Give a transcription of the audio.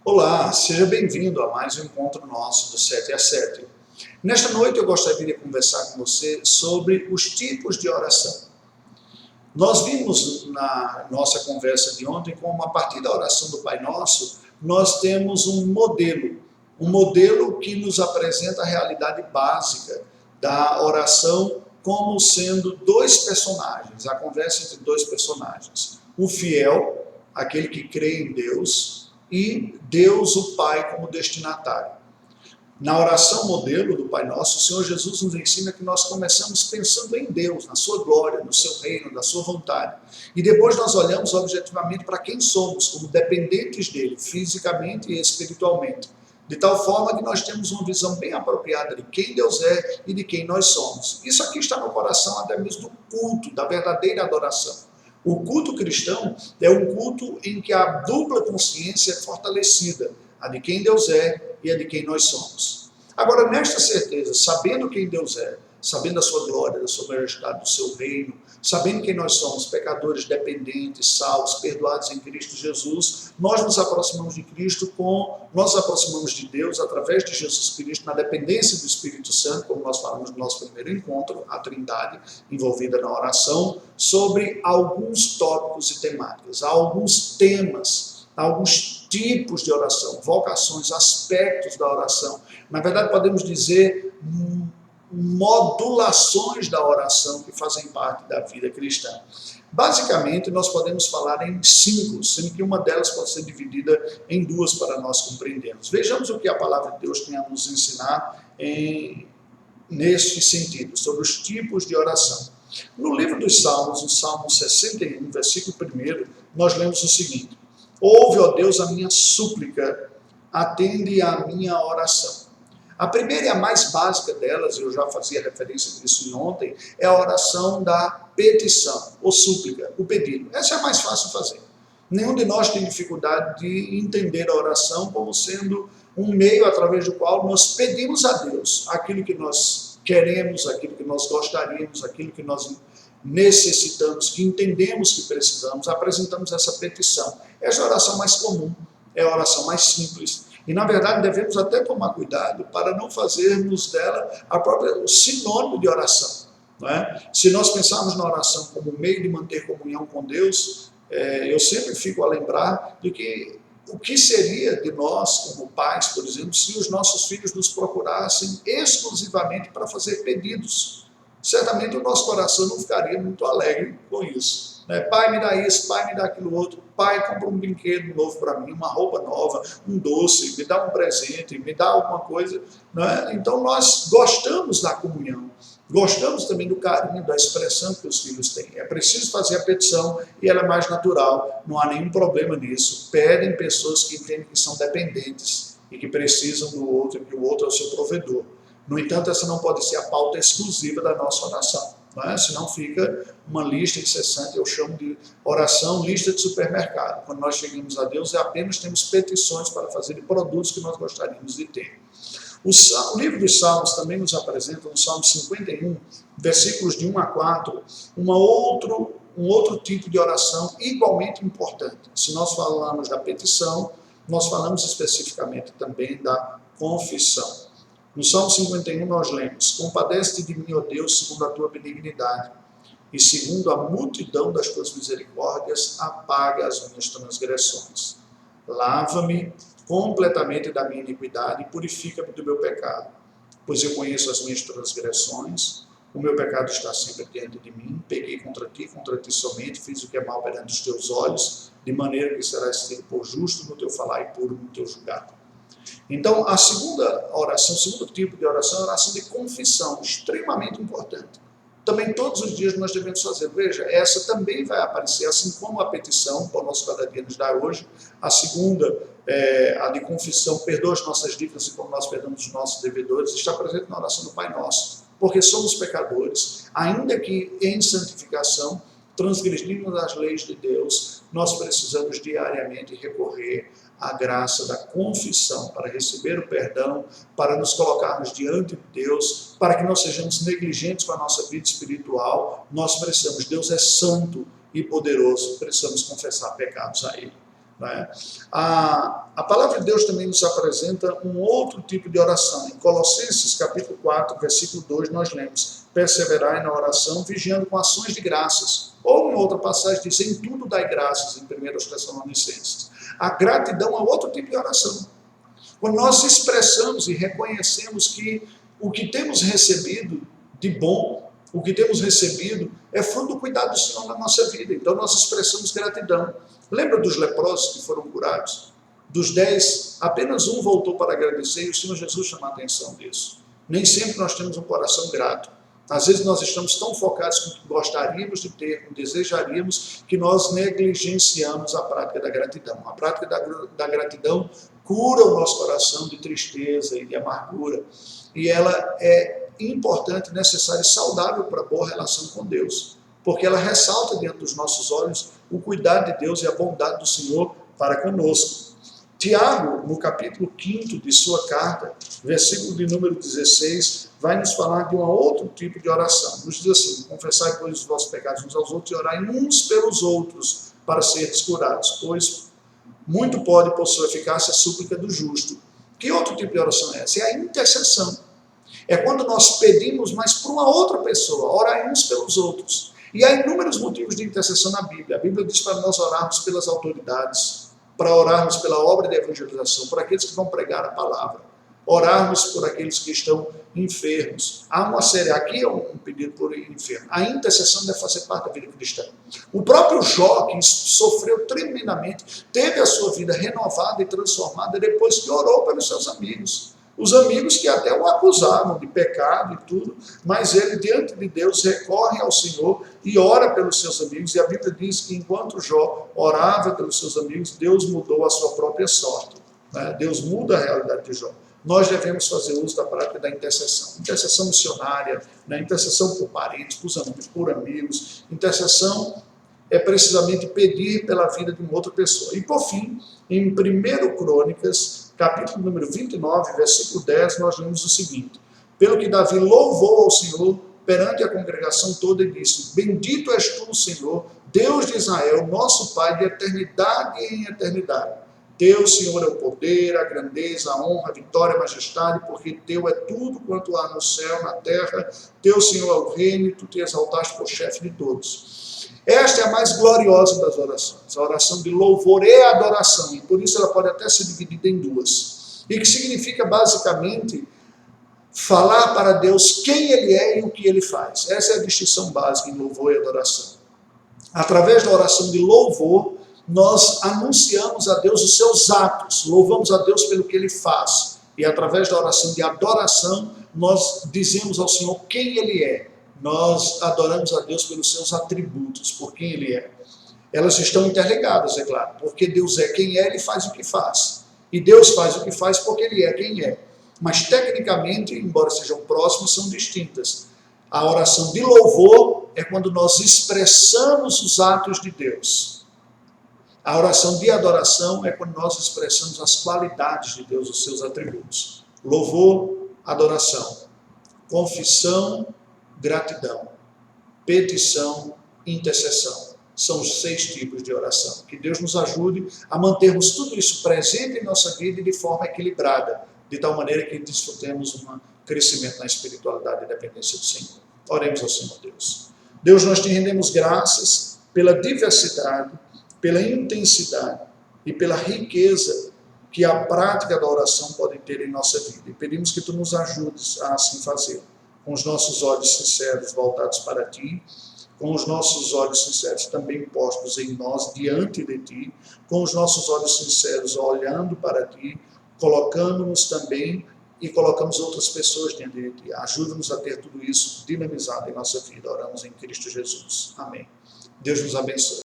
Olá, seja bem-vindo a mais um encontro nosso do 7 a 7. Nesta noite eu gostaria de conversar com você sobre os tipos de oração. Nós vimos na nossa conversa de ontem como a partir da oração do Pai Nosso, nós temos um modelo que nos apresenta a realidade básica da oração como sendo dois personagens, a conversa entre dois personagens. O fiel, aquele que crê em Deus, e Deus o Pai como destinatário. Na oração modelo do Pai Nosso, o Senhor Jesus nos ensina que nós começamos pensando em Deus, na sua glória, no seu reino, na sua vontade. E depois nós olhamos objetivamente para quem somos, como dependentes dele, fisicamente e espiritualmente. De tal forma que nós temos uma visão bem apropriada de quem Deus é e de quem nós somos. Isso aqui está no coração até mesmo do culto, da verdadeira adoração. O culto cristão é um culto em que a dupla consciência é fortalecida, a de quem Deus é e a de quem nós somos. Agora, nesta certeza, sabendo quem Deus é, sabendo da sua glória, da sua majestade, do seu reino, sabendo quem nós somos, pecadores dependentes, salvos, perdoados em Cristo Jesus, nós nos aproximamos de Cristo nós nos aproximamos de Deus através de Jesus Cristo, na dependência do Espírito Santo, como nós falamos no nosso primeiro encontro, a Trindade envolvida na oração, sobre alguns tópicos e temáticas, há alguns temas, há alguns tipos de oração, vocações, aspectos da oração. Na verdade, podemos dizer modulações da oração que fazem parte da vida cristã. Basicamente, nós podemos falar em cinco, sendo que uma delas pode ser dividida em duas para nós compreendermos. Vejamos o que a palavra de Deus tem a nos ensinar neste sentido, sobre os tipos de oração. No livro dos Salmos, no Salmo 61, versículo 1, nós lemos o seguinte: ouve, ó Deus, a minha súplica, atende à minha oração. A primeira e a mais básica delas, eu já fazia referência disso ontem, é a oração da petição, ou súplica, o pedido. Essa é a mais fácil de fazer. Nenhum de nós tem dificuldade de entender a oração como sendo um meio através do qual nós pedimos a Deus aquilo que nós queremos, aquilo que nós gostaríamos, aquilo que nós necessitamos, que entendemos que precisamos, apresentamos essa petição. Essa é a oração mais comum, é a oração mais simples. E, na verdade, devemos até tomar cuidado para não fazermos dela o sinônimo de oração. Não é? Se nós pensarmos na oração como meio de manter comunhão com Deus, eu sempre fico a lembrar de que o que seria de nós, como pais, por exemplo, se os nossos filhos nos procurassem exclusivamente para fazer pedidos. Certamente o nosso coração não ficaria muito alegre com isso. Pai, me dá isso, pai, me dá aquilo outro, pai, compra um brinquedo novo para mim, uma roupa nova, um doce, me dá um presente, me dá alguma coisa. Então nós gostamos da comunhão, gostamos também do carinho, da expressão que os filhos têm. É preciso fazer a petição e ela é mais natural, não há nenhum problema nisso. Pedem pessoas que entendem que são dependentes e que precisam do outro, e que o outro é o seu provedor. No entanto, essa não pode ser a pauta exclusiva da nossa oração. Senão fica uma lista incessante, eu chamo de oração lista de supermercado. Quando nós chegamos a Deus, apenas temos petições para fazer de produtos que nós gostaríamos de ter. O livro dos Salmos também nos apresenta, no Salmo 51, versículos de 1 a 4, um outro tipo de oração igualmente importante. Se nós falamos da petição, nós falamos especificamente também da confissão. No Salmo 51 nós lemos: compadece-te de mim, ó Deus, segundo a tua benignidade, e segundo a multidão das tuas misericórdias, apaga as minhas transgressões. Lava-me completamente da minha iniquidade e purifica-me do meu pecado, pois eu conheço as minhas transgressões, o meu pecado está sempre diante de mim, pequei contra ti somente, fiz o que é mal perante os teus olhos, de maneira que serás tido por justo no teu falar e puro no teu julgar. Então, a segunda oração, o segundo tipo de oração é a oração de confissão, extremamente importante. Também todos os dias nós devemos fazer. Veja, essa também vai aparecer, assim como a petição, para o nosso cada dia nos dá hoje. A segunda, a de confissão, perdoa as nossas dívidas e como nós perdoamos os nossos devedores, está presente na oração do Pai Nosso. Porque somos pecadores, ainda que em santificação, transgredimos as leis de Deus, nós precisamos diariamente recorrer à graça da confissão para receber o perdão, para nos colocarmos diante de Deus, para que não sejamos negligentes com a nossa vida espiritual. Nós precisamos, Deus é santo e poderoso, precisamos confessar pecados a Ele. né? A palavra de Deus também nos apresenta um outro tipo de oração. Em Colossenses capítulo 4, versículo 2, nós lemos: perseverai na oração, vigiando com ações de graças. Ou em outra passagem diz: em tudo dai graças, em 1 Tessalonicenses. A gratidão é outro tipo de oração. Quando nós expressamos e reconhecemos que o que temos recebido de bom, o que temos recebido é fruto do cuidado do Senhor na nossa vida. Então nós expressamos gratidão. Lembra dos leprosos que foram curados? Dos 10, apenas um voltou para agradecer e o Senhor Jesus chama a atenção disso. Nem sempre nós temos um coração grato. Às vezes nós estamos tão focados com o que gostaríamos de ter, com o que desejaríamos, que nós negligenciamos a prática da gratidão. A prática da gratidão cura o nosso coração de tristeza e de amargura. E ela é importante, necessária e saudável para a boa relação com Deus. Porque ela ressalta diante dos nossos olhos o cuidado de Deus e a bondade do Senhor para conosco. Tiago, no capítulo 5 de sua carta, versículo de número 16, vai nos falar de um outro tipo de oração. Nos diz assim: confessai, pois, os vossos pecados uns aos outros e orai uns pelos outros para seres curados, pois muito pode, por sua eficácia, a súplica do justo. Que outro tipo de oração é essa? É a intercessão. É quando nós pedimos, mas para uma outra pessoa, orai uns pelos outros. E há inúmeros motivos de intercessão na Bíblia. A Bíblia diz para nós orarmos pelas autoridades, para orarmos pela obra de evangelização, por aqueles que vão pregar a palavra, orarmos por aqueles que estão enfermos. Há uma série, aqui é um pedido por enfermo. A intercessão deve fazer parte da vida cristã. O próprio Jó, que sofreu tremendamente, teve a sua vida renovada e transformada depois que orou pelos seus amigos. Os amigos que até o acusavam de pecado e tudo, mas ele, diante de Deus, recorre ao Senhor e ora pelos seus amigos. E a Bíblia diz que enquanto Jó orava pelos seus amigos, Deus mudou a sua própria sorte. Né? Deus muda a realidade de Jó. Nós devemos fazer uso da prática da intercessão. Intercessão missionária, né? Intercessão por parentes, por amigos. Intercessão é precisamente pedir pela vida de uma outra pessoa. E por fim, em 1 Crônicas, capítulo número 29, versículo 10, nós lemos o seguinte: pelo que Davi louvou ao Senhor perante a congregação toda e disse: bendito és tu, Senhor, Deus de Israel, nosso Pai, de eternidade em eternidade. Teu, Senhor, é o poder, a grandeza, a honra, a vitória, a majestade, porque teu é tudo quanto há no céu, na terra. Teu, Senhor, é o reino, e tu te exaltaste por chefe de todos. Esta é a mais gloriosa das orações, a oração de louvor e adoração, e por isso ela pode até ser dividida em duas. E que significa, basicamente, falar para Deus quem Ele é e o que Ele faz. Essa é a distinção básica em louvor e adoração. Através da oração de louvor, nós anunciamos a Deus os seus atos, louvamos a Deus pelo que Ele faz. E através da oração de adoração, nós dizemos ao Senhor quem Ele é. Nós adoramos a Deus pelos seus atributos, por quem Ele é. Elas estão interligadas, é claro, porque Deus é quem é, Ele faz o que faz. E Deus faz o que faz porque Ele é quem é. Mas tecnicamente, embora sejam próximas, são distintas. A oração de louvor é quando nós expressamos os atos de Deus. A oração de adoração é quando nós expressamos as qualidades de Deus, os seus atributos. Louvor, adoração. Confissão, gratidão. Petição, intercessão. São os 6 tipos de oração. Que Deus nos ajude a mantermos tudo isso presente em nossa vida e de forma equilibrada, de tal maneira que desfrutemos um crescimento na espiritualidade e dependência do Senhor. Oremos ao Senhor Deus. Deus, nós te rendemos graças pela diversidade, pela intensidade e pela riqueza que a prática da oração pode ter em nossa vida. E pedimos que tu nos ajudes a assim fazer, com os nossos olhos sinceros voltados para ti, com os nossos olhos sinceros também postos em nós, diante de ti, com os nossos olhos sinceros olhando para ti, colocando-nos também e colocamos outras pessoas diante de ti. Ajuda-nos a ter tudo isso dinamizado em nossa vida. Oramos em Cristo Jesus. Amém. Deus nos abençoe.